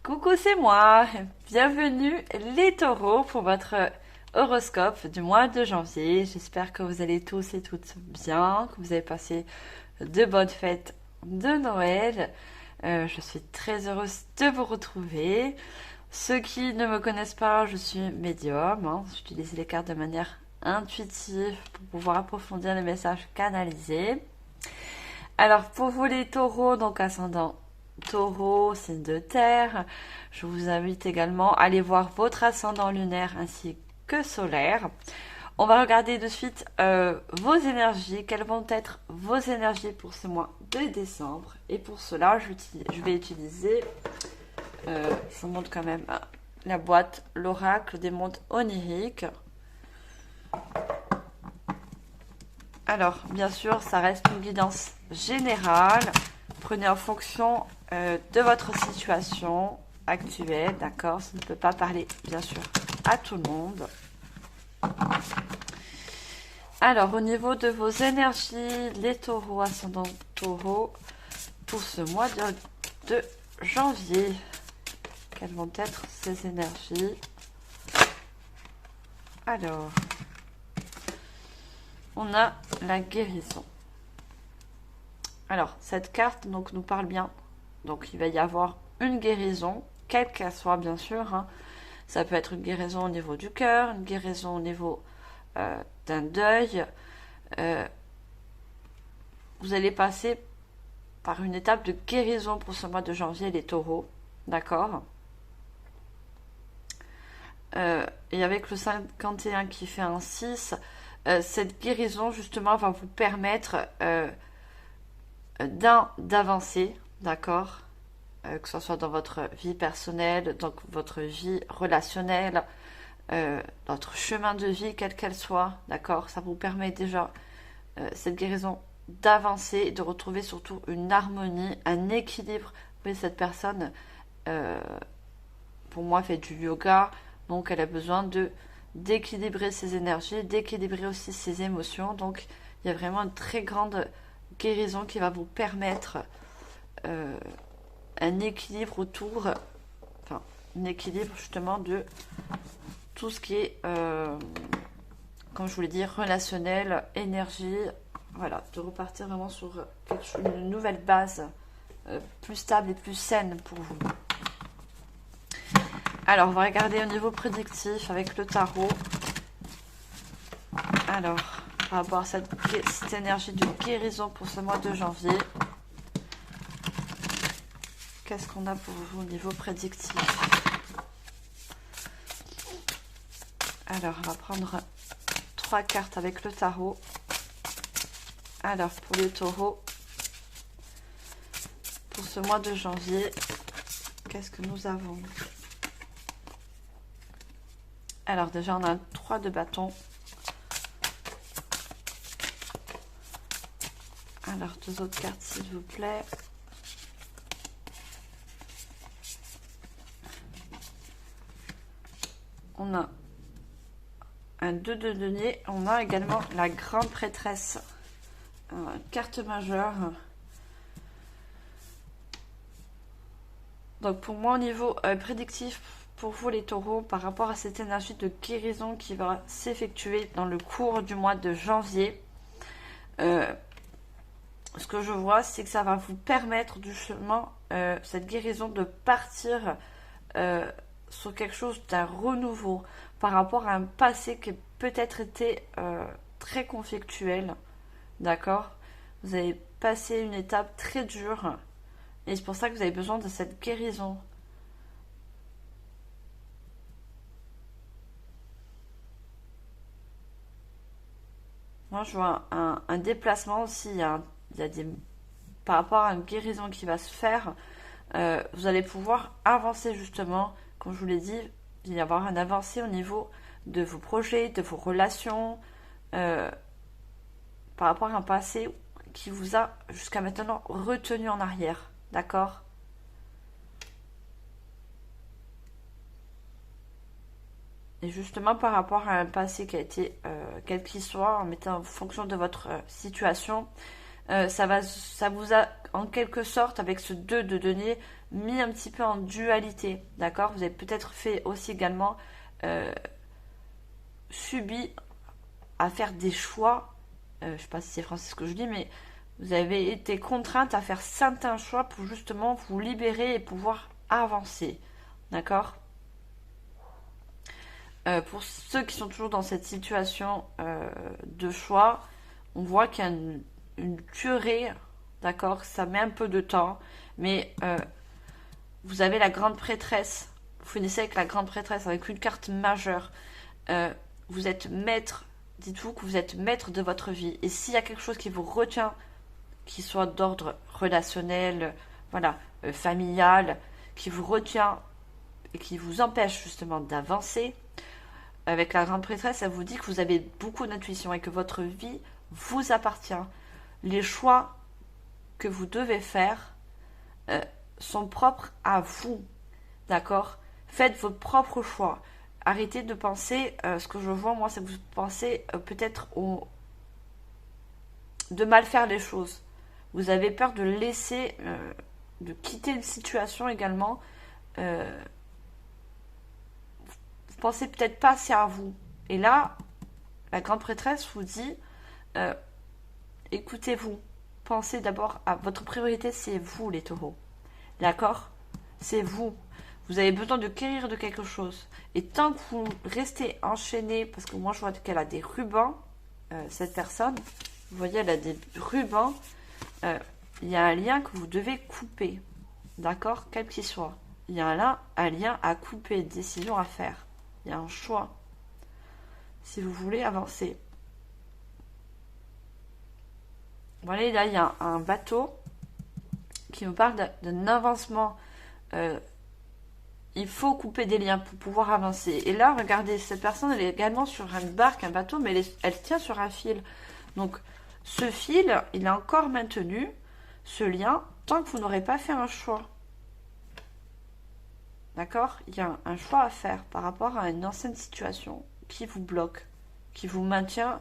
Coucou, c'est moi. Bienvenue les taureaux pour votre horoscope du mois de janvier. J'espère que vous allez tous et toutes bien, que vous avez passé de bonnes fêtes de Noël. Je suis très heureuse de vous retrouver. Ceux qui ne me connaissent pas, je suis médium, hein. J'utilise les cartes de manière intuitive pour pouvoir approfondir les messages canalisés. Alors pour vous les taureaux, donc ascendant Taureau, signe de terre, je vous invite également à aller voir votre ascendant lunaire ainsi que solaire. On va regarder de suite vos énergies, quelles vont être vos énergies pour ce mois de décembre. Et pour cela, je vais utiliser, je vous montre quand même la boîte, l'oracle des mondes oniriques. Alors, bien sûr, ça reste une guidance générale. Prenez en fonction de votre situation actuelle, d'accord? Ça ne peut pas parler, bien sûr, à tout le monde. Alors, au niveau de vos énergies, les taureaux, ascendant taureau, pour ce mois de janvier, quelles vont être ces énergies? Alors, on a la guérison. Alors, cette carte donc, nous parle bien. Donc, il va y avoir une guérison, quelle qu'elle soit, bien sûr. Hein. Ça peut être une guérison au niveau du cœur, une guérison au niveau d'un deuil. Vous allez passer par une étape de guérison pour ce mois de janvier, les taureaux. D'accord? Et avec le 51 qui fait un 6, cette guérison, justement, va vous permettre d'avancer, d'accord, que ce soit dans votre vie personnelle, dans votre vie relationnelle, votre chemin de vie, quelle qu'elle soit, d'accord, ça vous permet déjà, cette guérison, d'avancer, de retrouver surtout une harmonie, un équilibre. Vous voyez, cette personne, pour moi, fait du yoga, donc elle a besoin d'équilibrer ses énergies, d'équilibrer aussi ses émotions, donc il y a vraiment une très grande guérison qui va vous permettre un équilibre autour, enfin, un équilibre justement de tout ce qui est, comme je voulais dire, relationnel, énergie, voilà, de repartir vraiment sur une nouvelle base plus stable et plus saine pour vous. Alors, on va regarder au niveau prédictif avec le tarot. Alors, on va voir cette énergie de guérison pour ce mois de janvier. Qu'est-ce qu'on a pour vous au niveau prédictif? Alors, on va prendre 3 cartes avec le tarot. Alors, pour les taureaux, pour ce mois de janvier, qu'est-ce que nous avons? Alors, déjà, on a 3 de bâton. Alors, 2 autres cartes, s'il vous plaît. On a un 2 de denier. On a également la grande prêtresse. Carte majeure. Donc, pour moi, au niveau prédictif, pour vous les taureaux, par rapport à cette énergie de guérison qui va s'effectuer dans le cours du mois de janvier, ce que je vois, c'est que ça va vous permettre justement, cette guérison, de partir sur quelque chose d'un renouveau par rapport à un passé qui a peut-être été très conflictuel, d'accord? Vous avez passé une étape très dure et c'est pour ça que vous avez besoin de cette guérison. Moi, je vois un déplacement aussi, il y a des, par rapport à une guérison qui va se faire, vous allez pouvoir avancer justement, comme je vous l'ai dit, il va y avoir un avancé au niveau de vos projets, de vos relations, par rapport à un passé qui vous a jusqu'à maintenant retenu en arrière, d'accord? Et justement par rapport à un passé qui a été, quel qu'il soit, en mettant en fonction de votre situation, ça vous a en quelque sorte, avec ce 2 de denier, mis un petit peu en dualité, d'accord? Vous avez peut-être fait aussi également subi à faire des choix, je ne sais pas si c'est français ce que je dis, mais vous avez été contrainte à faire certains choix pour justement vous libérer et pouvoir avancer, d'accord? Pour ceux qui sont toujours dans cette situation de choix, on voit qu'il y a une durée, d'accord? Ça met un peu de temps, mais vous avez la grande prêtresse. Vous finissez avec la grande prêtresse, avec une carte majeure. Vous êtes maître, dites-vous que vous êtes maître de votre vie. Et s'il y a quelque chose qui vous retient, qui soit d'ordre relationnel, voilà, familial, qui vous retient et qui vous empêche justement d'avancer, avec la grande prêtresse, elle vous dit que vous avez beaucoup d'intuition et que votre vie vous appartient. Les choix que vous devez faire sont propres à vous, d'accord? Faites vos propres choix. Arrêtez de penser, ce que je vois moi, c'est que vous pensez peut-être de mal faire les choses. Vous avez peur de laisser, de quitter une situation également. Vous pensez peut-être pas assez à vous. Et là, la grande prêtresse vous dit, écoutez-vous. Pensez d'abord à votre priorité, c'est vous les taureaux. D'accord? C'est vous. Vous avez besoin de guérir de quelque chose. Et tant que vous restez enchaîné, parce que moi je vois qu'elle a des rubans, cette personne, vous voyez, elle a des rubans, il y a un lien que vous devez couper. D'accord? Quel qu'il soit. Il y a un lien à couper, une décision à faire. Il y a un choix. Si vous voulez avancer. Voilà, là, il y a un bateau qui me parle d'un avancement. Il faut couper des liens pour pouvoir avancer. Et là, regardez, cette personne, elle est également sur une barque, un bateau, mais elle tient sur un fil. Donc, ce fil, il est encore maintenu, ce lien, tant que vous n'aurez pas fait un choix. D'accord? Il y a un choix à faire par rapport à une ancienne situation qui vous bloque, qui vous maintient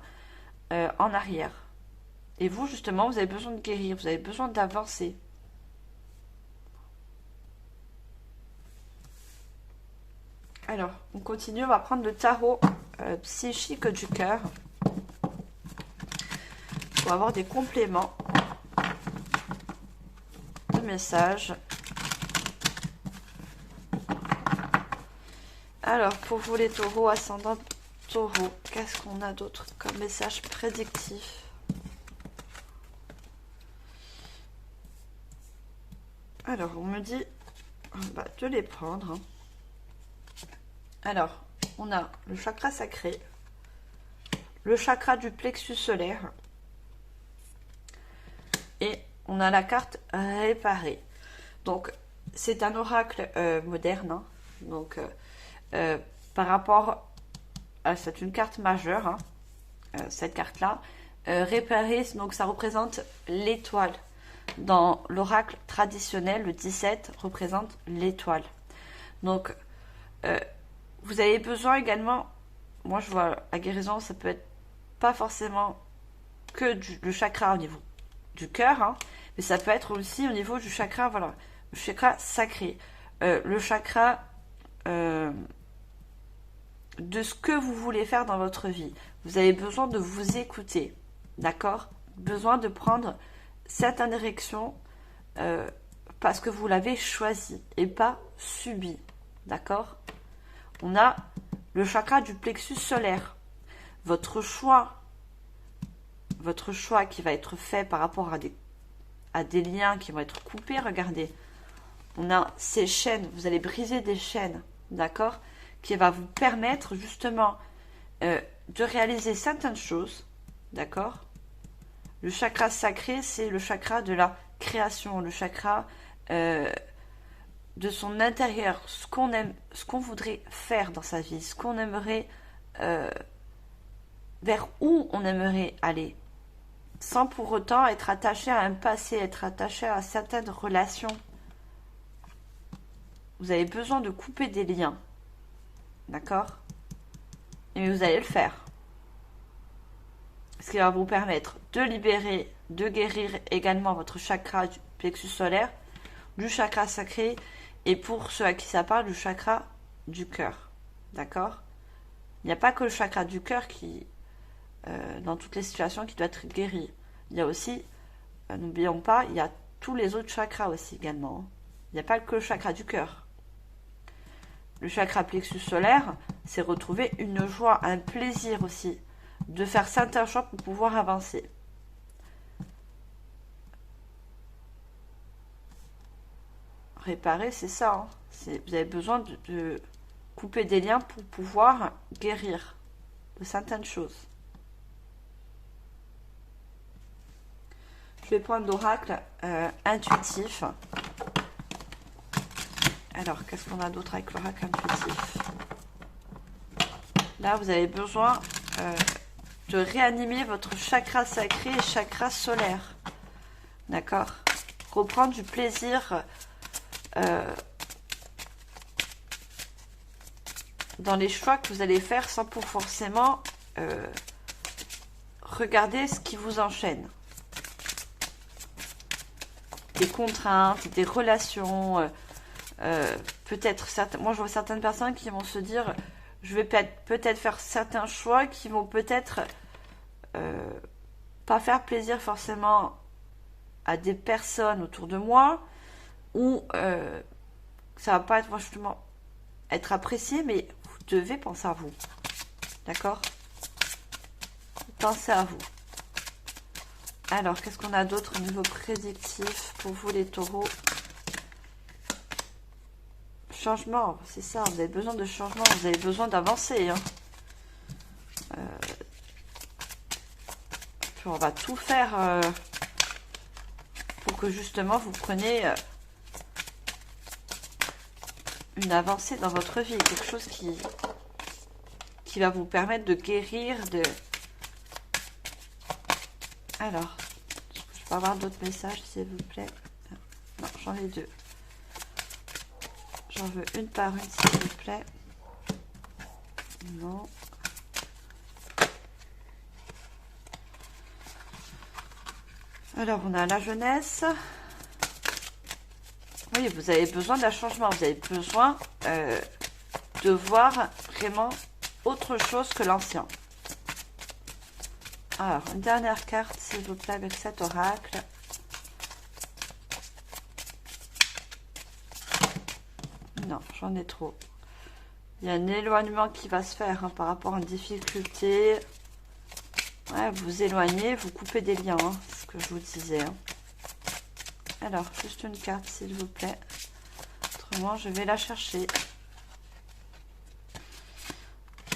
en arrière. Et vous, justement, vous avez besoin de guérir, vous avez besoin d'avancer. Alors, on continue, on va prendre le tarot psychique du cœur pour avoir des compléments de messages. Alors, pour vous les taureaux, ascendant taureau, qu'est-ce qu'on a d'autre comme message prédictif? Alors, on me dit de les prendre. Alors, on a le chakra sacré, le chakra du plexus solaire et on a la carte réparée. Donc, c'est un oracle moderne. Hein. Donc, par rapport à... C'est une carte majeure, hein, cette carte-là. Réparée, donc ça représente l'étoile. Dans l'oracle traditionnel, le 17 représente l'étoile. Donc, vous avez besoin également, moi je vois la guérison, ça peut être pas forcément que le chakra au niveau du cœur, hein, mais ça peut être aussi au niveau du chakra, voilà, le chakra sacré, le chakra de ce que vous voulez faire dans votre vie. Vous avez besoin de vous écouter, d'accord? Besoin de prendre certaines directions parce que vous l'avez choisi et pas subi, d'accord? On a le chakra du plexus solaire. Votre choix qui va être fait par rapport à des liens qui vont être coupés, regardez. On a ces chaînes, vous allez briser des chaînes, d'accord? Qui va vous permettre justement de réaliser certaines choses, d'accord? Le chakra sacré, c'est le chakra de la création, le chakra de son intérieur, ce qu'on aime, ce qu'on voudrait faire dans sa vie, ce qu'on aimerait, vers où on aimerait aller, sans pour autant être attaché à un passé, être attaché à certaines relations. Vous avez besoin de couper des liens, d'accord? Et vous allez le faire. Ce qui va vous permettre de libérer de guérir également votre chakra du plexus solaire, du chakra sacré, et pour ceux à qui ça parle, du chakra du cœur. D'accord? Il n'y a pas que le chakra du cœur qui, dans toutes les situations, qui doit être guéri. Il y a aussi, n'oublions pas, il y a tous les autres chakras aussi également. Il n'y a pas que le chakra du cœur. Le chakra plexus solaire, c'est retrouver une joie, un plaisir aussi, de faire certains choix pour pouvoir avancer. Réparer, c'est ça. Hein. Vous avez besoin de couper des liens pour pouvoir guérir de certaines choses. Je vais prendre l'oracle intuitif. Alors, qu'est-ce qu'on a d'autre avec l'oracle intuitif? Là, vous avez besoin de réanimer votre chakra sacré et chakra solaire. D'accord? Reprendre du plaisir dans les choix que vous allez faire sans pour forcément regarder ce qui vous enchaîne. Des contraintes, des relations, peut-être certaines. Moi, je vois certaines personnes qui vont se dire, je vais peut-être faire certains choix qui vont peut-être pas faire plaisir forcément à des personnes autour de moi, ou ça va pas être justement être apprécié, mais vous devez penser à vous. D'accord? Pensez à vous. Alors, qu'est-ce qu'on a d'autre au niveau prédictif pour vous les taureaux? Changement, c'est ça, vous avez besoin de changement, vous avez besoin d'avancer. Hein. On va tout faire pour que justement vous preniez une avancée dans votre vie, quelque chose qui va vous permettre de guérir, de... Alors, je peux avoir d'autres messages, s'il vous plaît. Non, j'en ai deux. J'en veux une par une, s'il vous plaît. Non. Alors, on a la jeunesse. Oui, vous avez besoin d'un changement. Vous avez besoin de voir vraiment autre chose que l'ancien. Alors, une dernière carte, s'il vous plaît, avec cet oracle. Non, j'en ai trop. Il y a un éloignement qui va se faire par rapport à une difficulté. Ouais, vous éloignez, vous coupez des liens, c'est ce que je vous disais. Alors, juste une carte, s'il vous plaît. Autrement, je vais la chercher.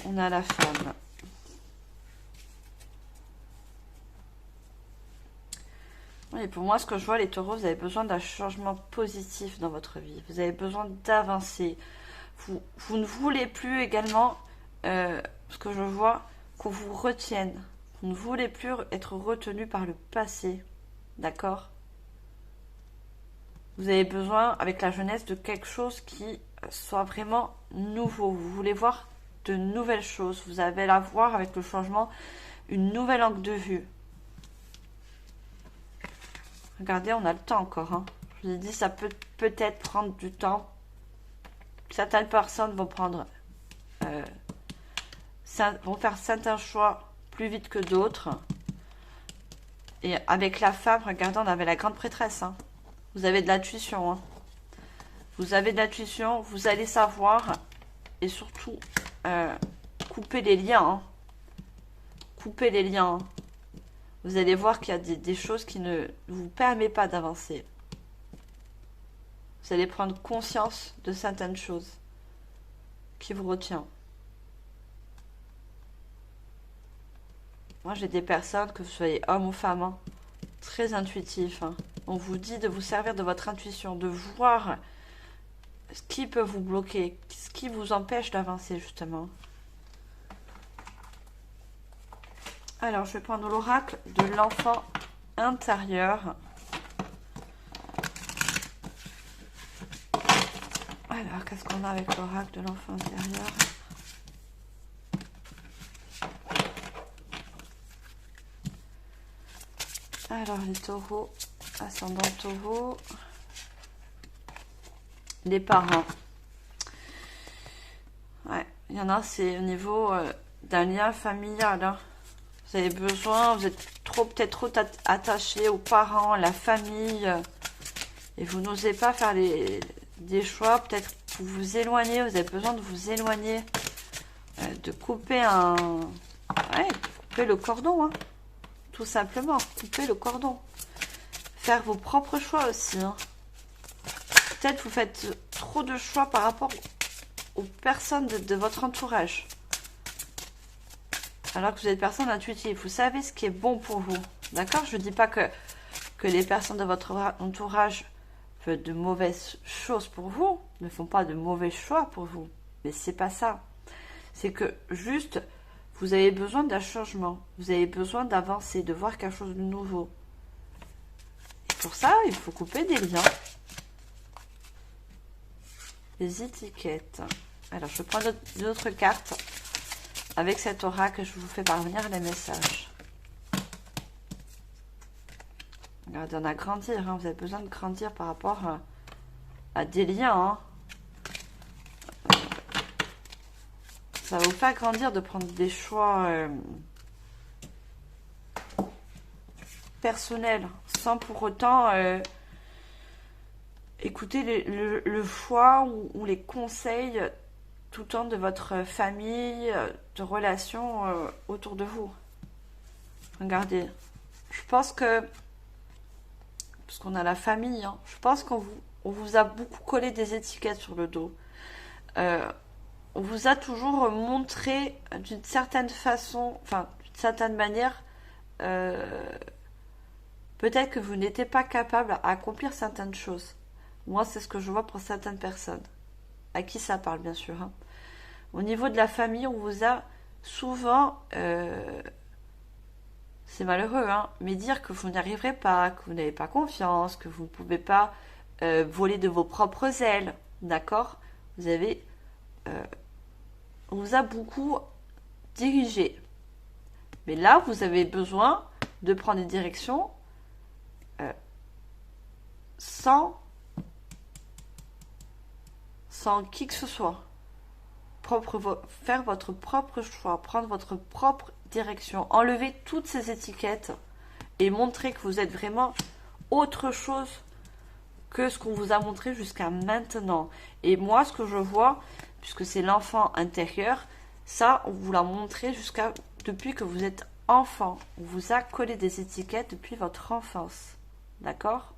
On a la femme. Oui, pour moi, ce que je vois, les taureaux, vous avez besoin d'un changement positif dans votre vie. Vous avez besoin d'avancer. Vous ne voulez plus également, ce que je vois, qu'on vous retienne. Vous ne voulez plus être retenu par le passé. D'accord? Vous avez besoin, avec la jeunesse, de quelque chose qui soit vraiment nouveau. Vous voulez voir de nouvelles choses. Vous avez à voir avec le changement une nouvelle angle de vue. Regardez, on a le temps encore. Hein. Je vous ai dit, ça peut peut-être prendre du temps. Certaines personnes vont prendre, vont faire certains choix plus vite que d'autres. Et avec la femme, regardez, on avait la grande prêtresse. Hein. Vous avez de l'intuition. Hein. Vous avez de l'intuition, vous allez savoir. Et surtout, couper les liens. Hein. Couper les liens. Hein. Vous allez voir qu'il y a des choses qui ne vous permettent pas d'avancer. Vous allez prendre conscience de certaines choses qui vous retiennent. Moi, j'ai des personnes, que vous soyez homme ou femme, hein, très intuitifs. Hein. On vous dit de vous servir de votre intuition, de voir ce qui peut vous bloquer, ce qui vous empêche d'avancer, justement. Alors, je vais prendre l'oracle de l'enfant intérieur. Alors, qu'est-ce qu'on a avec l'oracle de l'enfant intérieur? Alors, les taureaux, ascendant taureau, les parents. Ouais, il y en a, c'est au niveau d'un lien familial. Hein. Vous avez besoin, vous êtes peut-être trop attaché aux parents, à la famille, et vous n'osez pas faire des choix. Peut-être vous vous éloignez, vous avez besoin de vous éloigner, de couper ouais, couper le cordon, hein, tout simplement, couper le cordon. Faire vos propres choix aussi. Hein. Peut-être vous faites trop de choix par rapport aux personnes de votre entourage. Alors que vous êtes personne intuitive. Vous savez ce qui est bon pour vous. D'accord? Je ne dis pas que les personnes de votre entourage font de mauvaises choses pour vous. Ne font pas de mauvais choix pour vous. Mais c'est pas ça. C'est que juste, vous avez besoin d'un changement. Vous avez besoin d'avancer, de voir quelque chose de nouveau. Et pour ça, il faut couper des liens. Les étiquettes. Alors, je prends d'autres cartes. Avec cet oracle, je vous fais parvenir les messages. Regardez, on a grandir. Hein. Vous avez besoin de grandir par rapport à des liens. Hein. Ça va vous faire grandir de prendre des choix personnels. Sans pour autant écouter le choix ou les conseils tout le temps de votre famille, de relations autour de vous. Regardez, je pense que, parce qu'on a la famille, hein, je pense qu'on vous a beaucoup collé des étiquettes sur le dos. On vous a toujours montré d'une certaine façon, enfin, d'une certaine manière, peut-être que vous n'étiez pas capable à accomplir certaines choses. Moi, c'est ce que je vois pour certaines personnes. À qui ça parle, bien sûr. Hein. Au niveau de la famille, on vous a souvent, c'est malheureux, hein, mais dire que vous n'y arriverez pas, que vous n'avez pas confiance, que vous ne pouvez pas voler de vos propres ailes, d'accord? On vous a beaucoup dirigé. Mais là, vous avez besoin de prendre une direction sans qui que ce soit. Faire votre propre choix, prendre votre propre direction, enlever toutes ces étiquettes et montrer que vous êtes vraiment autre chose que ce qu'on vous a montré jusqu'à maintenant. Et moi, ce que je vois, puisque c'est l'enfant intérieur, ça, on vous l'a montré depuis que vous êtes enfant. On vous a collé des étiquettes depuis votre enfance. D'accord?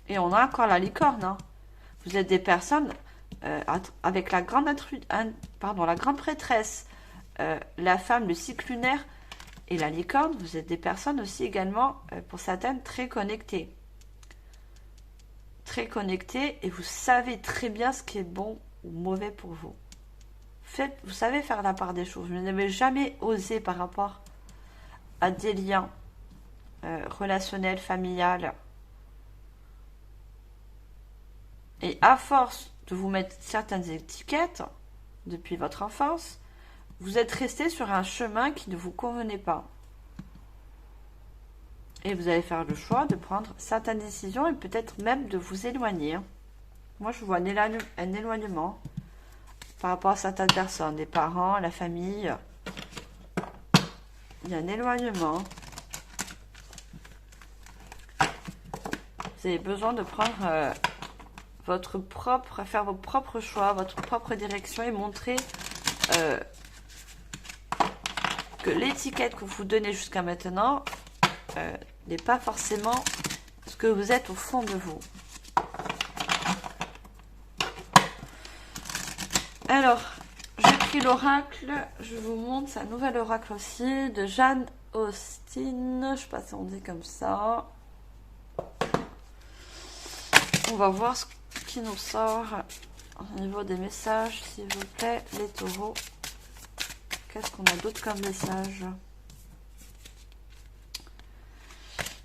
Et on a encore la licorne. Hein. Vous êtes des personnes avec la grande prêtresse, la femme, le cycle lunaire et la licorne. Vous êtes des personnes aussi également, pour certaines, très connectées. Très connectées et vous savez très bien ce qui est bon ou mauvais pour vous. Vous savez faire la part des choses. Vous n'avez jamais osé par rapport à des liens relationnels, familiales. Et à force de vous mettre certaines étiquettes depuis votre enfance, vous êtes resté sur un chemin qui ne vous convenait pas. Et vous allez faire le choix de prendre certaines décisions et peut-être même de vous éloigner. Moi, je vois un éloignement par rapport à certaines personnes, les parents, la famille. Il y a un éloignement. Vous avez besoin de prendre faire vos propres choix, votre propre direction et montrer que l'étiquette que vous donnez jusqu'à maintenant n'est pas forcément ce que vous êtes au fond de vous. Alors, j'ai pris l'oracle, je vous montre, c'est un nouvel oracle aussi, de Jane Austen, je ne sais pas si on dit comme ça. On va voir ce qui nous sort au niveau des messages, s'il vous plaît, les taureaux. Qu'est-ce qu'on a d'autre comme message?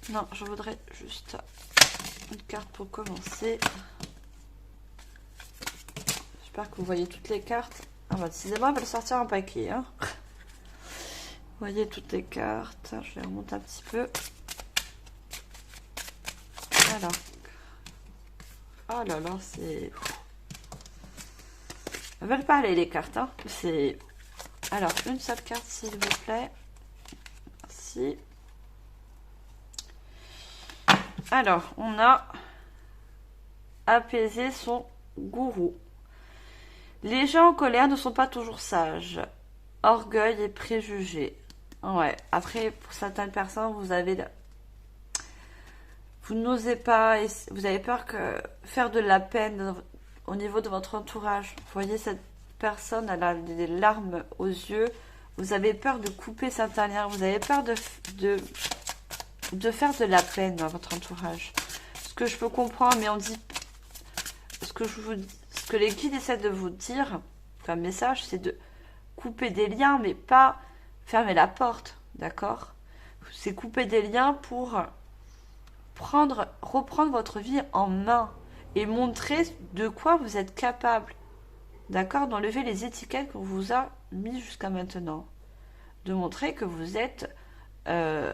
Non, je voudrais juste une carte pour commencer. J'espère que vous voyez toutes les cartes. Ah bah décidément, elle va le sortir en paquet. Hein. voyez toutes les cartes. Je les remonte un petit peu. Alors. Oh là là, c'est... Elles veulent parler les cartes. Hein. C'est... Alors, une seule carte s'il vous plaît. Merci. Alors, on a apaisé son gourou. Les gens en colère ne sont pas toujours sages. Orgueil et préjugés. Ouais, après, pour certaines personnes, vous n'osez pas, vous avez peur que faire de la peine au niveau de votre entourage. Vous voyez, cette personne, elle a des larmes aux yeux. Vous avez peur de couper certains liens. Vous avez peur de faire de la peine à votre entourage. Ce que je peux comprendre, mais on dit... Ce que les guides essaient de vous dire, comme message, c'est de couper des liens, mais pas fermer la porte, d'accord? C'est couper des liens pour reprendre votre vie en main et montrer de quoi vous êtes capable, d'accord? D'enlever les étiquettes qu'on vous a mis jusqu'à maintenant. De montrer que vous êtes... comment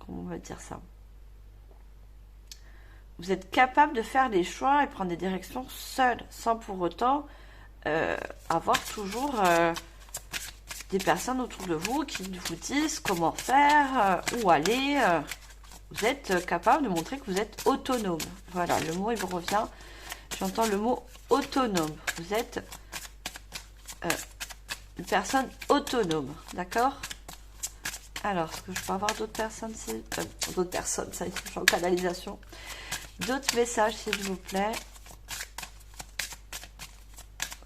on va dire ça? Vous êtes capable de faire les choix et prendre des directions seul, sans pour autant avoir toujours des personnes autour de vous qui vous disent comment faire, où aller. Vous êtes capable de montrer que vous êtes autonome. Voilà, le mot il vous revient. J'entends le mot autonome. Vous êtes une personne autonome, d'accord? Alors, est-ce que je peux avoir d'autres personnes? D'autres personnes, ça y est, je suis en canalisation. D'autres messages, s'il vous plaît.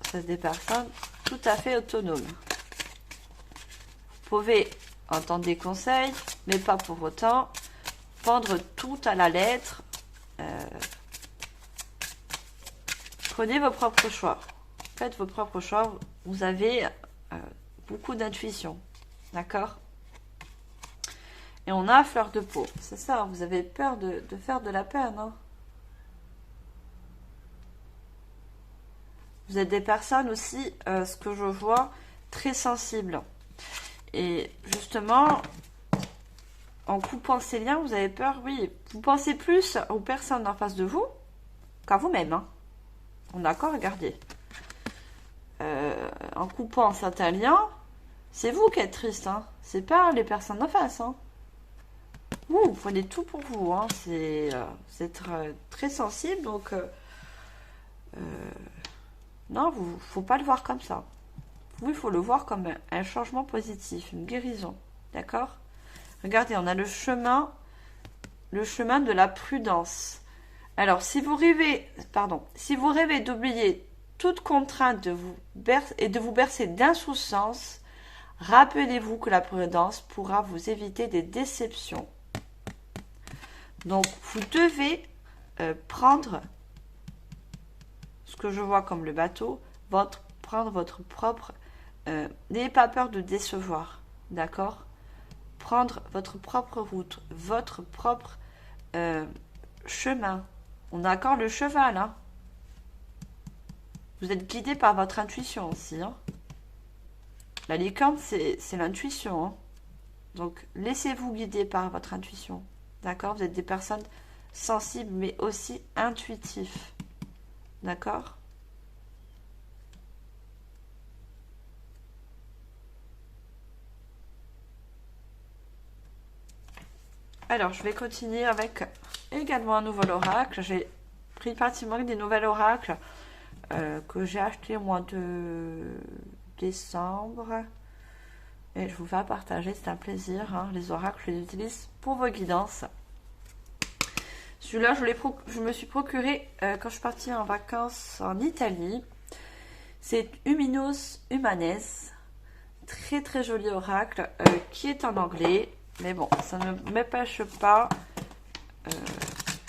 C'est des personnes tout à fait autonomes. Vous pouvez entendre des conseils, mais pas pour autant prendre tout à la lettre. Prenez vos propres choix. Faites vos propres choix. Vous avez beaucoup d'intuition. D'accord? Et on a à fleur de peau. C'est ça, vous avez peur de faire de la peine. Hein. Vous êtes des personnes aussi, ce que je vois, très sensibles. Et justement, en coupant ces liens, vous avez peur, oui. Vous pensez plus aux personnes en face de vous qu'à vous-même. Hein. On est d'accord, regardez. En coupant certains liens, c'est vous qui êtes triste. Hein. C'est pas les personnes en face. Hein. Vous prenez tout pour vous. Hein. C'est très sensible. Donc, non, il ne faut pas le voir comme ça. Vous, il faut le voir comme un changement positif, une guérison. D'accord? Regardez, on a le chemin de la prudence. Alors, si vous rêvez d'oublier toute contrainte de vous bercer d'insouciance, rappelez-vous que la prudence pourra vous éviter des déceptions. Donc, vous devez prendre ce que je vois comme le bateau, prendre votre propre... n'ayez pas peur de décevoir, d'accord? Prendre votre propre route, votre propre chemin. On a encore le cheval, hein? Vous êtes guidé par votre intuition aussi, hein? La licorne, c'est l'intuition, hein? Donc, laissez-vous guider par votre intuition, d'accord? Vous êtes des personnes sensibles, mais aussi intuitifs, d'accord? Alors, je vais continuer avec également un nouvel oracle. J'ai pris pratiquement des nouveaux oracles que j'ai acheté au mois de décembre. Et je vous fais partager, c'est un plaisir. Hein. Les oracles, je les utilise pour vos guidances. Celui-là, je me suis procuré quand je suis partie en vacances en Italie. C'est Huminos Humanes. Très très joli oracle qui est en anglais. Mais bon, ça ne m'empêche pas.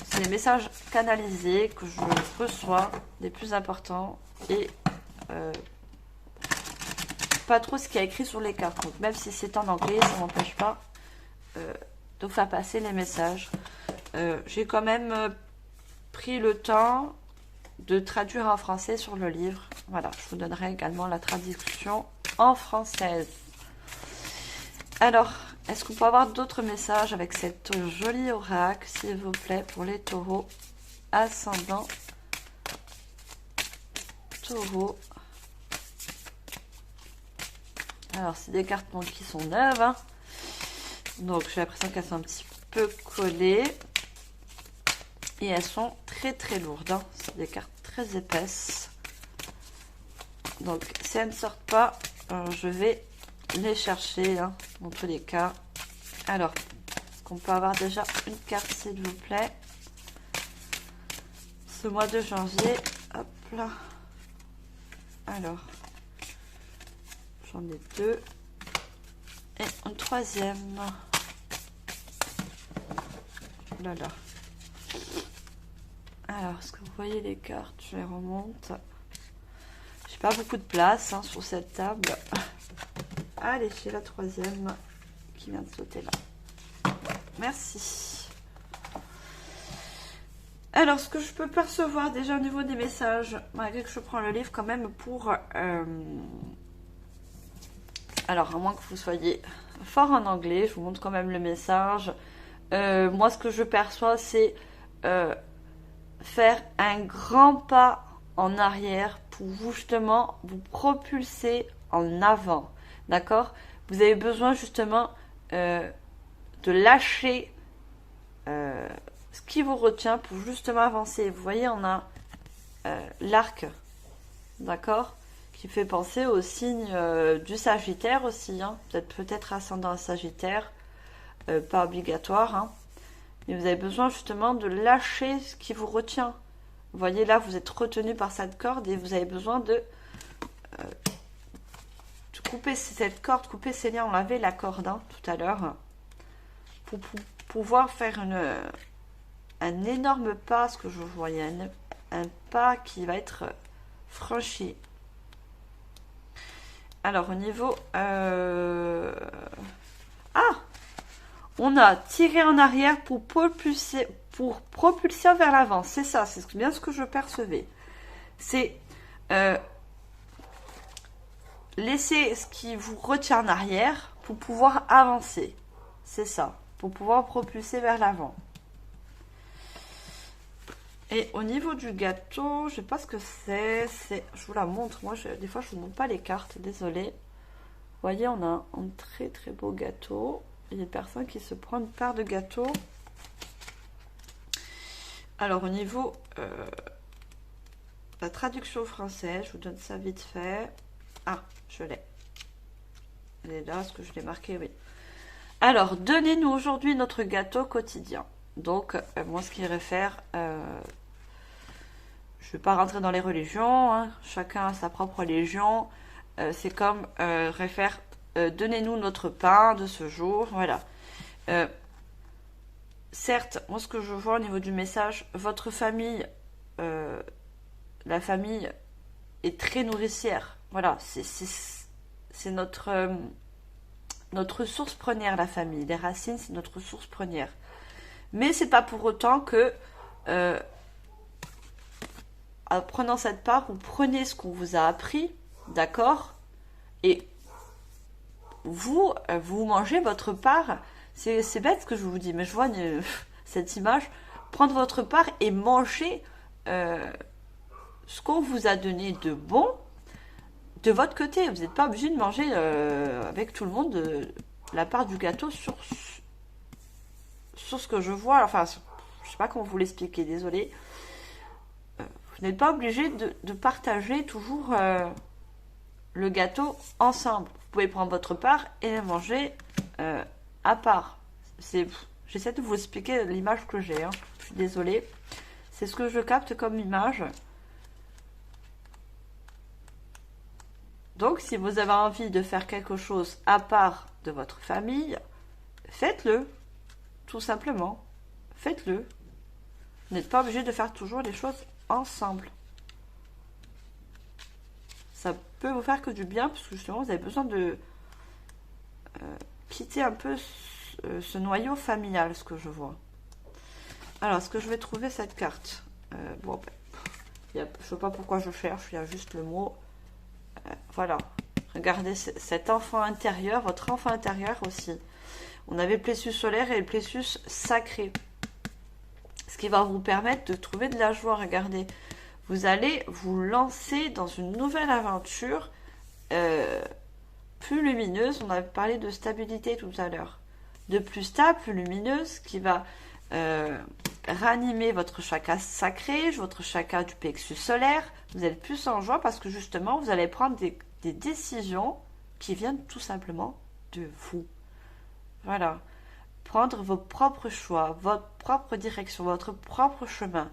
C'est les messages canalisés que je reçois, les plus importants. Et pas trop ce qu'il y a écrit sur les cartes. Donc, même si c'est en anglais, ça ne m'empêche pas de faire passer les messages. J'ai quand même pris le temps de traduire en français sur le livre. Voilà, je vous donnerai également la traduction en française. Alors, est-ce qu'on peut avoir d'autres messages avec cette jolie oracle, s'il vous plaît, pour les taureaux, ascendant, taureau. Alors, c'est des cartes donc, qui sont neuves, hein. Donc j'ai l'impression qu'elles sont un petit peu collées. Et elles sont très très lourdes, hein. C'est des cartes très épaisses. Donc si elles ne sortent pas, je vais les chercher, hein, dans tous les cas. Alors, est-ce qu'on peut avoir déjà une carte s'il vous plaît? Ce mois de janvier, hop là. Alors, j'en ai deux. Et une troisième. Oh là là. Alors, est-ce que vous voyez les cartes? Je les remonte. J'ai pas beaucoup de place, hein, sur cette table. Allez, j'ai la troisième qui vient de sauter là. Merci. Alors, ce que je peux percevoir déjà au niveau des messages, malgré que je prends le livre quand même pour... Alors, à moins que vous soyez fort en anglais, je vous montre quand même le message. Moi, ce que je perçois, c'est faire un grand pas en arrière pour justement vous propulser en avant. D'accord? Vous avez besoin justement de lâcher ce qui vous retient pour justement avancer. Vous voyez, on a l'arc, d'accord? Qui fait penser au signe du Sagittaire aussi, hein. Peut-être ascendant Sagittaire, pas obligatoire, hein. Mais vous avez besoin justement de lâcher ce qui vous retient. Vous voyez là, vous êtes retenu par cette corde et vous avez besoin de couper cette corde, couper ces liens. On avait la corde, hein, tout à l'heure, pour pouvoir faire un énorme pas, ce que je voyais, un pas qui va être franchi. Alors au niveau... on a tiré en arrière pour propulser vers l'avant. C'est ça, c'est bien ce que je percevais. C'est laisser ce qui vous retient en arrière pour pouvoir avancer. C'est ça, pour pouvoir propulser vers l'avant. Et au niveau du gâteau, je ne sais pas ce que c'est. Je vous la montre. Moi, des fois, je ne vous montre pas les cartes. Désolée. Vous voyez, on a un très très beau gâteau. Il y a des personnes qui se prennent une part de gâteau. Alors, au niveau la traduction française, je vous donne ça vite fait. Ah, je l'ai. Elle est là, est-ce que je l'ai marqué? Oui. Alors, donnez-nous aujourd'hui notre gâteau quotidien. Donc, moi, ce qui réfère... je ne vais pas rentrer dans les religions, hein. Chacun a sa propre religion. C'est comme réfère... donnez-nous notre pain de ce jour, voilà. Certes, moi ce que je vois au niveau du message, votre famille, la famille est très nourricière. Voilà, c'est notre source première, la famille. Les racines, c'est notre source première. Mais c'est pas pour autant que, en prenant cette part, vous prenez ce qu'on vous a appris, d'accord? Et vous mangez votre part. C'est bête ce que je vous dis, mais je vois cette image. Prendre votre part et manger ce qu'on vous a donné de bon de votre côté. Vous n'êtes pas obligé de manger avec tout le monde la part du gâteau sur ce que je vois. Enfin, je sais pas comment vous l'expliquer, désolée. Vous n'êtes pas obligé de partager toujours le gâteau ensemble. Vous pouvez prendre votre part et la manger à part. J'essaie de vous expliquer l'image que j'ai, hein. Je suis désolée. C'est ce que je capte comme image. Donc, si vous avez envie de faire quelque chose à part de votre famille, faites-le. Tout simplement. Faites-le. Vous n'êtes pas obligé de faire toujours les choses ensemble. Ça peut vous faire que du bien, parce que justement, vous avez besoin de quitter un peu ce noyau familial, ce que je vois. Alors, est-ce que je vais trouver cette carte? Je ne sais pas pourquoi je cherche, il y a juste le mot. Voilà. Regardez cet enfant intérieur, votre enfant intérieur aussi. On avait le plexus solaire et le plexus sacré. Ce qui va vous permettre de trouver de la joie. Regardez, vous allez vous lancer dans une nouvelle aventure plus lumineuse. On avait parlé de stabilité tout à l'heure. De plus stable, plus lumineuse, qui va ranimer votre chakra sacré, votre chakra du plexus solaire. Vous êtes plus en joie parce que justement, vous allez prendre des décisions qui viennent tout simplement de vous. Voilà. Prendre vos propres choix, votre propre direction, votre propre chemin.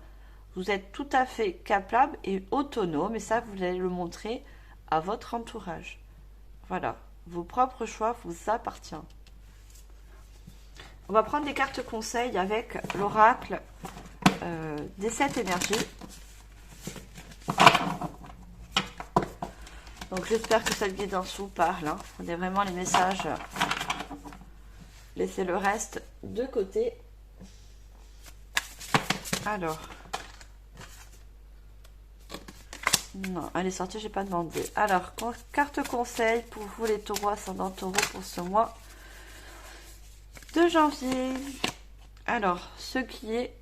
Vous êtes tout à fait capable et autonome, et ça, vous allez le montrer à votre entourage. Voilà. Vos propres choix vous appartiennent. On va prendre des cartes conseils avec l'oracle des 7 énergies. Donc j'espère que cette guidance vous parle. Hein. Prenez vraiment les messages. Laissez le reste de côté. Alors. Non, elle est sortie, j'ai pas demandé. Alors, carte conseil pour vous les taureaux, ascendant taureau pour ce mois de janvier. Alors, ce qui est...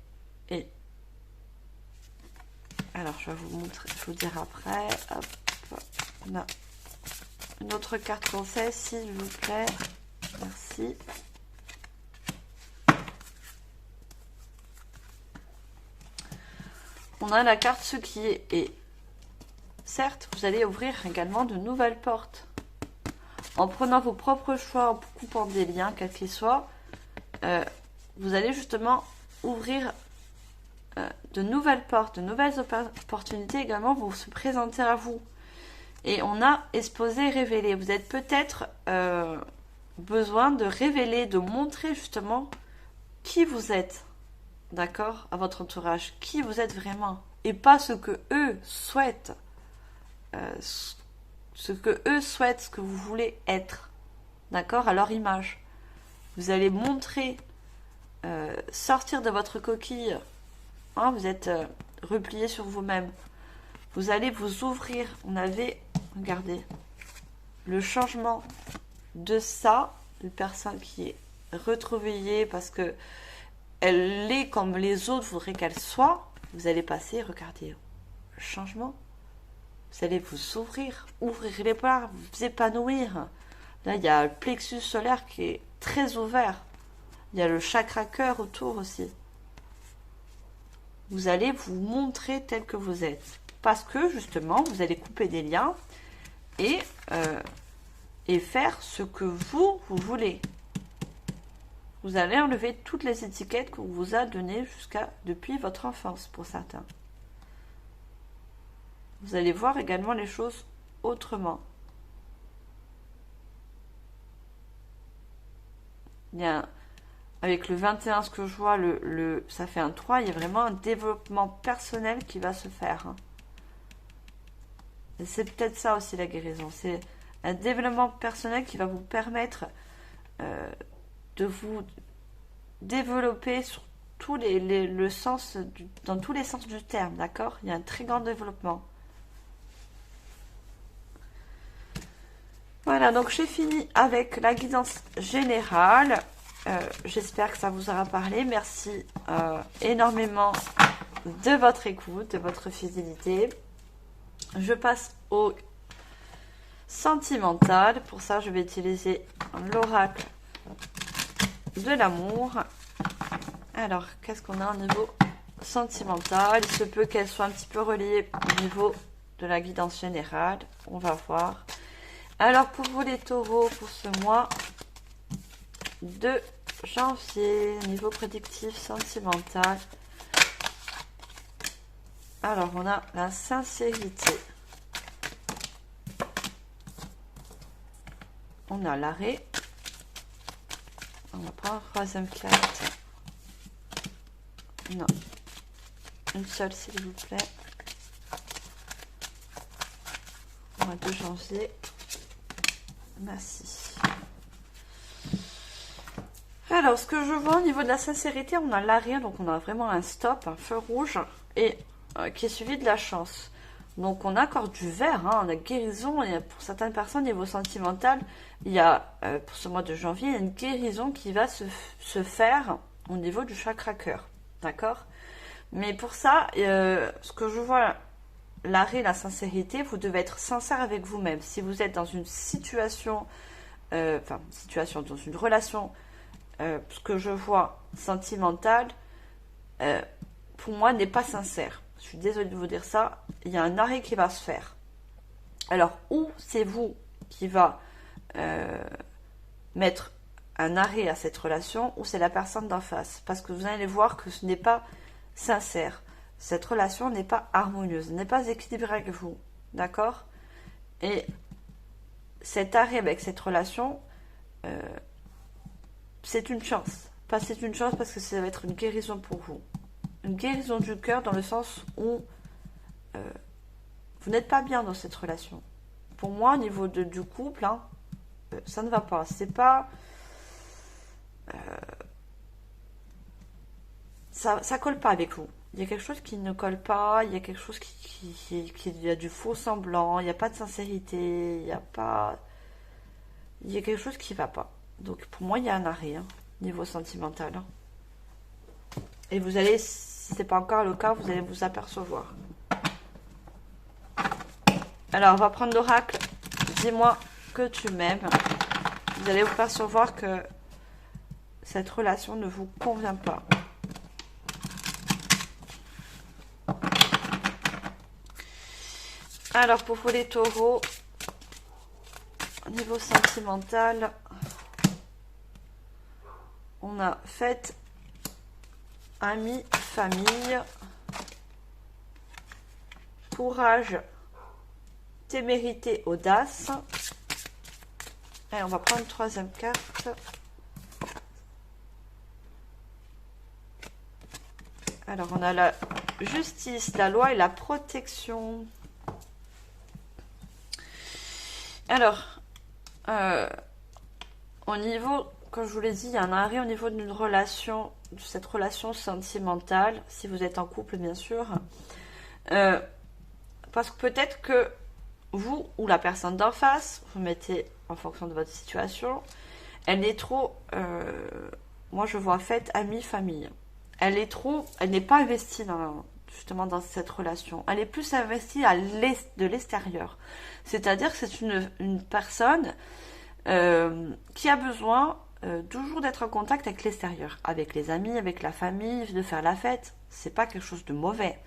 Alors, je vais vous montrer, je vous dire après. Hop, on a une autre carte conseil, s'il vous plaît. Merci. On a la carte ce qui est. Et certes, vous allez ouvrir également de nouvelles portes. En prenant vos propres choix, en coupant des liens, quels qu'ils soient, vous allez justement ouvrir de nouvelles portes, de nouvelles opportunités également vont se présenter à vous. Et on a exposé, révélé. Vous êtes peut-être besoin de révéler, de montrer justement qui vous êtes, d'accord, à votre entourage, qui vous êtes vraiment, et pas ce que eux souhaitent, ce que vous voulez être, d'accord, à leur image. Vous allez montrer, sortir de votre coquille, hein, vous êtes replié sur vous-même. Vous allez vous ouvrir. On avait, regardez, le changement de ça, une personne qui est retrouvée parce que elle est comme les autres voudraient qu'elle soit. Vous allez passer, regardez, le changement. Vous allez vous ouvrir les bras, vous épanouir. Là, il y a le plexus solaire qui est très ouvert. Il y a le chakra cœur autour aussi. Vous allez vous montrer tel que vous êtes. Parce que, justement, vous allez couper des liens et faire ce que vous voulez. Vous allez enlever toutes les étiquettes qu'on vous a données depuis votre enfance, pour certains. Vous allez voir également les choses autrement. Il y a, avec le 21, ce que je vois, ça fait un 3, il y a vraiment un développement personnel qui va se faire. Et c'est peut-être ça aussi la guérison. C'est un développement personnel qui va vous permettre de vous développer sur le sens dans tous les sens du terme, d'accord? Il y a un très grand développement. Voilà, donc j'ai fini avec la guidance générale. J'espère que ça vous aura parlé. Merci énormément de votre écoute, de votre fidélité. Je passe au sentimental. Pour ça, je vais utiliser l'oracle de l'amour. Alors, qu'est-ce qu'on a au niveau sentimental? Il se peut qu'elle soit un petit peu reliée au niveau de la guidance générale. On va voir. Alors, pour vous les taureaux, pour ce mois de janvier, niveau prédictif sentimental. Alors, on a la sincérité. On a l'arrêt. On va prendre une troisième carte. Non. Une seule, s'il vous plaît. Mois de janvier. Merci. Alors, ce que je vois au niveau de la sincérité, on a l'arrêt. Donc, on a vraiment un stop, un feu rouge. Et qui est suivi de la chance. Donc on a encore du vert, hein, on a guérison, et pour certaines personnes, niveau sentimental, il y a, pour ce mois de janvier, il y a une guérison qui va se faire au niveau du chakra cœur, d'accord? Mais pour ça, ce que je vois, l'arrêt, la sincérité, vous devez être sincère avec vous-même. Si vous êtes dans une situation, dans une relation, ce que je vois sentimentale, pour moi, n'est pas sincère. Je suis désolée de vous dire ça, il y a un arrêt qui va se faire. Alors, ou c'est vous qui va mettre un arrêt à cette relation, ou c'est la personne d'en face. Parce que vous allez voir que ce n'est pas sincère. Cette relation n'est pas harmonieuse, n'est pas équilibrée avec vous. D'accord? Et cet arrêt avec cette relation, c'est une chance. Pas c'est une chance parce que ça va être une guérison pour vous. Une guérison du cœur dans le sens où vous n'êtes pas bien dans cette relation. Pour moi, au niveau du couple, hein, ça ne va pas. C'est pas... ça colle pas avec vous. Il y a quelque chose qui ne colle pas, il y a quelque chose il y a du faux semblant, il n'y a pas de sincérité, il y a quelque chose qui va pas. Donc pour moi, il y a un arrêt, hein, niveau sentimental. Hein. Et vous allez, si c'est pas encore le cas, vous allez vous apercevoir. Alors, on va prendre l'oracle. Dis-moi que tu m'aimes. Vous allez vous apercevoir que cette relation ne vous convient pas. Alors, pour vous les taureaux, au niveau sentimental, on a fête, amis, famille, courage, témérité, audace. Et on va prendre une troisième carte. Alors, on a la justice, la loi et la protection. Alors, au niveau, comme je vous l'ai dit, il y a un arrêt au niveau d'une relation, de cette relation sentimentale, si vous êtes en couple, bien sûr. Parce que peut-être que vous ou la personne d'en face, vous mettez en fonction de votre situation, elle est trop, moi je vois fête, amie, famille. Elle n'est pas investie justement dans cette relation. Elle est plus investie de l'extérieur. C'est-à-dire que c'est une personne qui a besoin toujours d'être en contact avec l'extérieur, avec les amis, avec la famille, de faire la fête. C'est pas quelque chose de mauvais.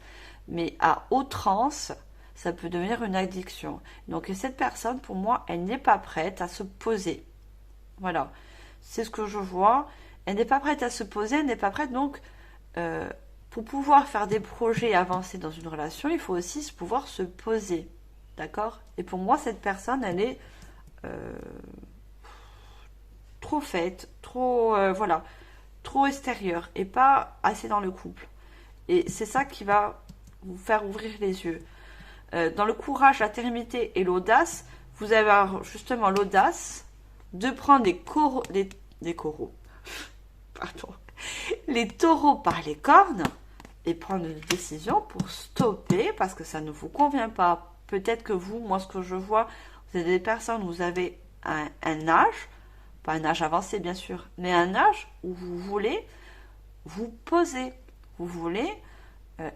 Mais à outrance, ça peut devenir une addiction. Donc cette personne, pour moi, elle n'est pas prête à se poser. Voilà. C'est ce que je vois. Elle n'est pas prête à se poser, elle n'est pas prête donc... pour pouvoir faire des projets avancés dans une relation, il faut aussi pouvoir se poser. D'accord? Et pour moi, cette personne, elle est trop faite, trop extérieure et pas assez dans le couple. Et c'est ça qui va vous faire ouvrir les yeux. Dans le courage, la témérité et l'audace, vous avez justement l'audace de prendre les taureaux par les cornes et prendre une décision pour stopper parce que ça ne vous convient pas. Peut-être que vous, moi ce que je vois, vous êtes des personnes où vous avez un âge, pas un âge avancé bien sûr, mais un âge où vous voulez vous poser, vous voulez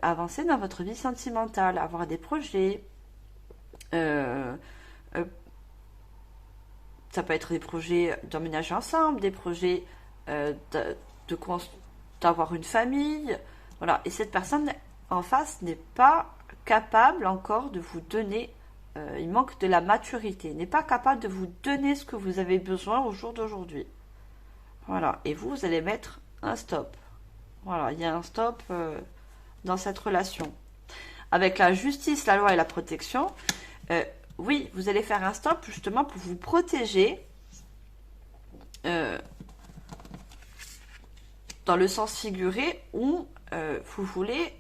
avancer dans votre vie sentimentale, avoir des projets, ça peut être des projets d'emménager ensemble, des projets d'avoir une famille, voilà. Et cette personne en face n'est pas capable encore de vous donner, il manque de la maturité, n'est pas capable de vous donner ce que vous avez besoin au jour d'aujourd'hui. Voilà. Et vous allez mettre un stop. Voilà, il y a un stop dans cette relation. Avec la justice, la loi et la protection, oui, vous allez faire un stop justement pour vous protéger dans le sens figuré où vous voulez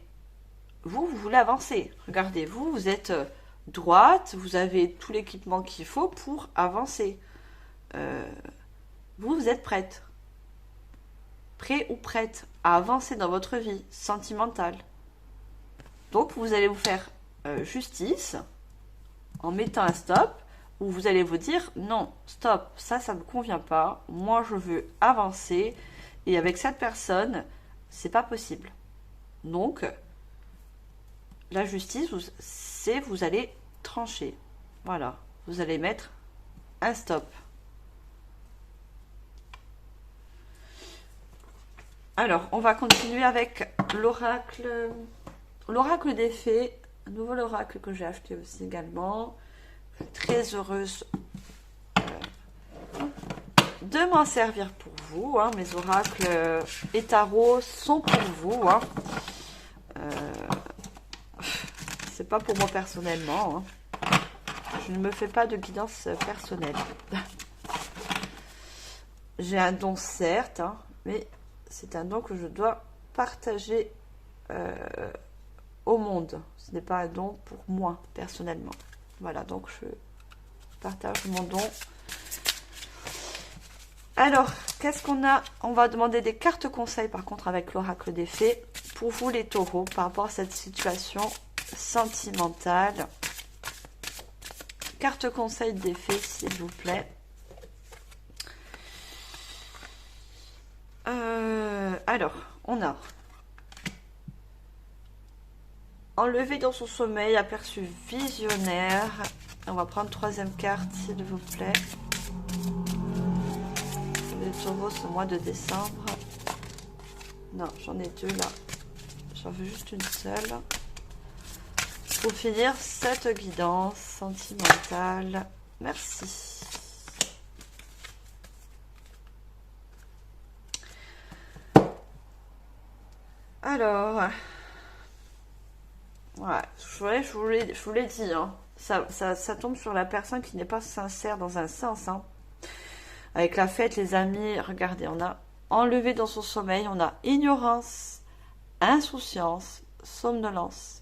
avancer. Regardez, vous êtes droite, vous avez tout l'équipement qu'il faut pour avancer. Vous êtes prête. Prêt ou prête à avancer dans votre vie sentimentale. Donc, vous allez vous faire justice en mettant un stop, où vous allez vous dire non, stop, ça ne me convient pas, moi je veux avancer, et avec cette personne, c'est pas possible. Donc, la justice, vous allez trancher. Voilà, vous allez mettre un stop. Alors, on va continuer avec l'oracle des fées, un nouvel oracle que j'ai acheté aussi également. Je suis très heureuse de m'en servir pour vous. Hein. Mes oracles et tarots sont pour vous. Hein. C'est pas pour moi personnellement. Hein. Je ne me fais pas de guidance personnelle. J'ai un don certes, hein, mais c'est un don que je dois partager au monde. Ce n'est pas un don pour moi personnellement. Voilà, donc je partage mon don. Alors, qu'est-ce qu'on a? On va demander des cartes conseils par contre avec l'oracle des fées pour vous les taureaux par rapport à cette situation sentimentale. Carte conseil des fées s'il vous plaît. Alors, on a enlevé dans son sommeil, aperçu visionnaire. On va prendre troisième carte s'il vous plaît. Les taureaux ce mois de décembre. Non, j'en ai deux là. J'en veux juste une seule. Pour finir cette guidance sentimentale. Merci. Alors, ouais, je vous l'ai dit, hein. Ça tombe sur la personne qui n'est pas sincère dans un sens. Hein. Avec la fête, les amis, regardez, on a enlevé dans son sommeil, on a ignorance, insouciance, somnolence.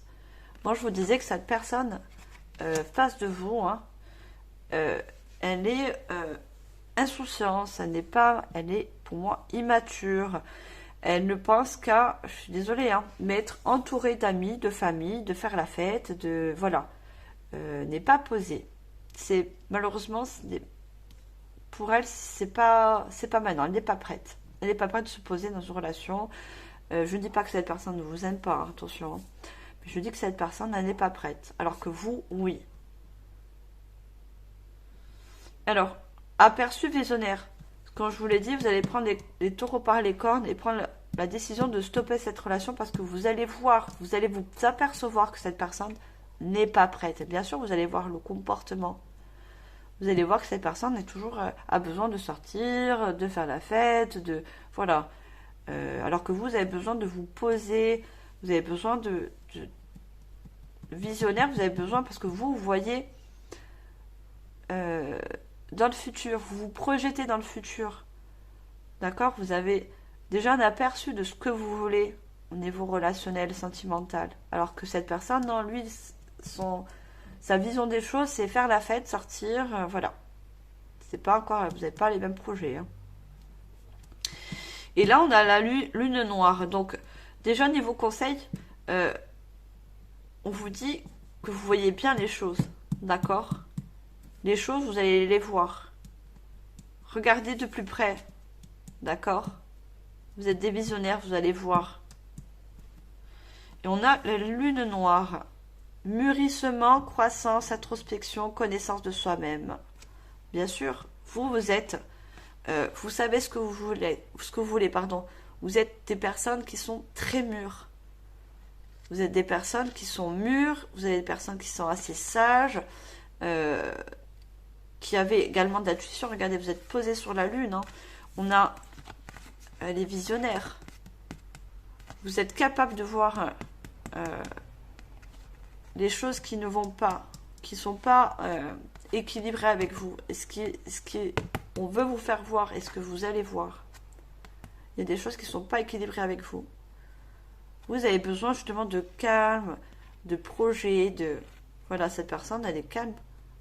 Moi, je vous disais que cette personne face de vous, hein, elle est insouciance, elle est pour moi immature. Elle ne pense qu'à, je suis désolée, hein, mais être entourée d'amis, de famille, de faire la fête, de voilà, n'est pas posée. C'est malheureusement, pour elle, c'est pas maintenant. Elle n'est pas prête. Elle n'est pas prête de se poser dans une relation. Je ne dis pas que cette personne ne vous aime pas, hein, attention. Mais je dis que cette personne, elle n'est pas prête. Alors que vous, oui. Alors, aperçu visionnaire. Quand je vous l'ai dit, vous allez prendre les taureaux par les cornes et prendre la décision de stopper cette relation parce que vous allez voir, vous allez vous apercevoir que cette personne n'est pas prête. Et bien sûr, vous allez voir le comportement. Vous allez voir que cette personne est toujours a besoin de sortir, de faire la fête, de voilà. Alors que vous avez besoin de vous poser, vous avez besoin de visionnaire, vous avez besoin parce que vous voyez dans le futur, vous vous projetez dans le futur. D'accord? Vous avez déjà un aperçu de ce que vous voulez au niveau relationnel, sentimental. Alors que cette personne, non, lui, sa vision des choses, c'est faire la fête, sortir, voilà. C'est pas encore, vous n'avez pas les mêmes projets. Hein. Et là, on a la lune noire. Donc, déjà, niveau conseil, on vous dit que vous voyez bien les choses. D'accord? Les choses, vous allez les voir. Regardez de plus près. D'accord? Vous êtes des visionnaires, vous allez voir. Et on a la lune noire. Mûrissement, croissance, introspection, connaissance de soi-même. Bien sûr, vous êtes... vous savez ce que vous voulez, pardon. Vous êtes des personnes qui sont très mûres. Vous êtes des personnes qui sont mûres, vous êtes des personnes qui sont assez sages, qui avaient également de l'intuition. Regardez, vous êtes posés sur la lune. Hein. On a les visionnaires. Vous êtes capable de voir les choses qui ne vont pas, qui ne sont pas équilibrées avec vous. Et ce qui on veut vous faire voir et ce que vous allez voir. Il y a des choses qui ne sont pas équilibrées avec vous. Vous avez besoin justement de calme, de projet, de... Voilà, cette personne, elle est calme.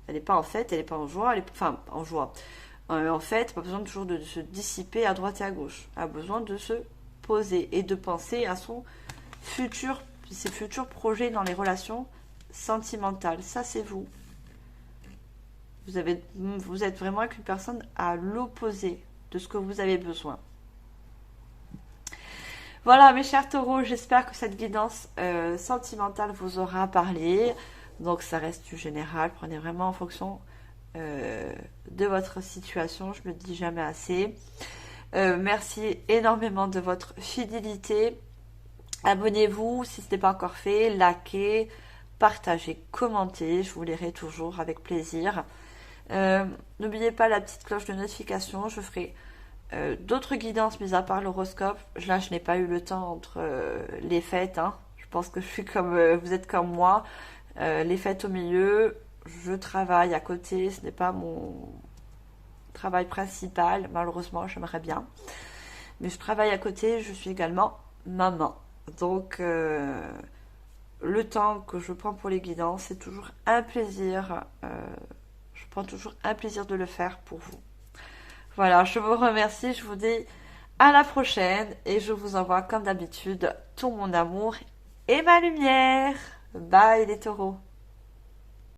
Elle n'est pas en fête, elle n'est pas en joie. Enfin, en joie. En fait, pas besoin toujours de se dissiper à droite et à gauche. Elle a besoin de se poser et de penser à ses futurs projets dans les relations sentimentale. Ça, c'est vous. Vous êtes vraiment avec une personne à l'opposé de ce que vous avez besoin. Voilà, mes chers taureaux, j'espère que cette guidance sentimentale vous aura parlé. Donc, ça reste du général. Prenez vraiment en fonction de votre situation. Je ne le dis jamais assez. Merci énormément de votre fidélité. Abonnez-vous si ce n'est pas encore fait. Likez, partagez, commentez. Je vous lirai toujours avec plaisir. N'oubliez pas la petite cloche de notification. Je ferai d'autres guidances mis à part l'horoscope. Là, je n'ai pas eu le temps entre les fêtes. Hein. Je pense que je suis comme vous êtes comme moi. Les fêtes au milieu, je travaille à côté. Ce n'est pas mon travail principal. Malheureusement, j'aimerais bien. Mais je travaille à côté. Je suis également maman. Donc, le temps que je prends pour les guidances, c'est toujours un plaisir. Je prends toujours un plaisir de le faire pour vous. Voilà, je vous remercie, je vous dis à la prochaine et je vous envoie comme d'habitude tout mon amour et ma lumière. Bye les taureaux.